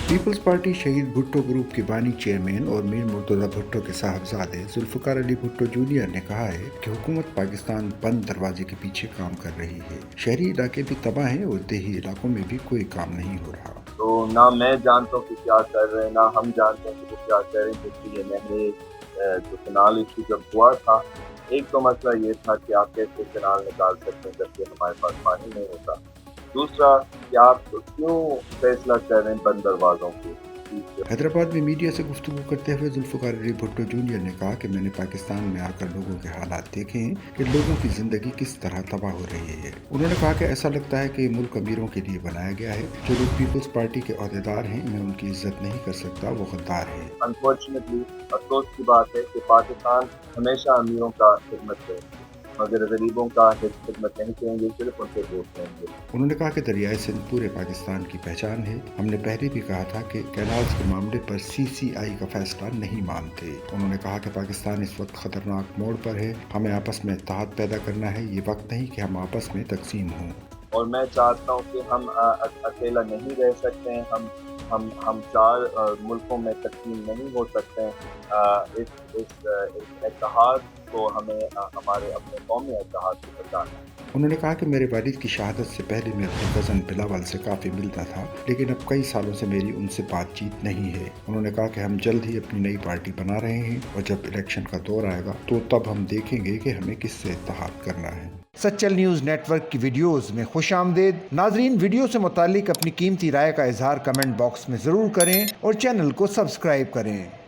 Peoples party शहीद Bhutto group के बानी चेयरमैन और मीर मुर्तजा भुट्टो के साहबजादे जुल्फकार अली भुट्टो जूनियर ने कहा है कि हुकूमत पाकिस्तान बंद दरवाजे के पीछे काम कर रही है। शहरी इलाके भी तबाह हैं और देही इलाकों में भी कोई काम नहीं हो रहा। तो ना मैं जानता हूँ कि क्या कर रहे हैं, ना हम जानते हैं कि वो क्या कर रहे हैं। क्योंकि ये नहरें जो कैनाल इशू जब हुआ था, एक तो मसला ये था कि आप कैसे कैनाल निकाल सकते हैं जबकि हमारे पास पानी नहीं होता। दूसरा कि आप क्यों फैसला कर रहे हैं बंद दरवाज़ों की। हैदराबाद में मीडिया से गुफ्तगू करते हुए जुल्फकार अली भुट्टो जूनियर ने कहा कि मैंने पाकिस्तान में आकर लोगों के हालात देखे हैं कि लोगों की जिंदगी किस तरह तबाह हो रही है। उन्होंने कहा कि ऐसा लगता है कि ये मुल्क अमीरों के लिए बनाया गया है। जो लोग पीपल्स पार्टी के अहदेदार हैं, मैं उनकी इज्जत नहीं कर सकता, वो गद्दार है। अनफॉर्चुनेटली अफसोस की बात है कि पाकिस्तान हमेशा अमीरों का खिदमत करेंगे मगर गरीबों का खिदमत नहीं करेंगे, सिर्फ उनसे वोट देंगे। उन्होंने कहा कि दरियाई सिंध पूरे पाकिस्तान की पहचान है। हमने पहले भी कहा था कि कैनाल्स के मामले पर CCI का फैसला नहीं मानते। उन्होंने कहा कि पाकिस्तान इस वक्त खतरनाक मोड़ पर है। हमें आपस में इत्तेहाद पैदा करना है। ये वक्त नहीं कि हम आपस में तकसीम हों। और मैं चाहता हूँ कि हम अकेला नहीं रह सकते हैं। हम चार मुल्कों में तकसीम नहीं हो सकते हैं। इस इत्तेहाद को हमें हमारे अपने कौमी इत्तेहाद को बचाना है। उन्होंने कहा कि मेरे वालिद की शहादत से पहले मैं अपने कज़न बिलावल से काफ़ी मिलता था, लेकिन अब कई सालों से मेरी उनसे बातचीत नहीं है। उन्होंने कहा कि हम जल्द ही अपनी नई पार्टी बना रहे हैं और जब इलेक्शन का दौर आएगा तो तब हम देखेंगे कि हमें किससे इत्तेहाद करना है। सच्चल न्यूज़ नेटवर्क की वीडियोस में खुशामदीद। नाजरीन, वीडियो से मुतालिक अपनी कीमती राय का इजहार कमेंट बॉक्स में ज़रूर करें और चैनल को सब्सक्राइब करें।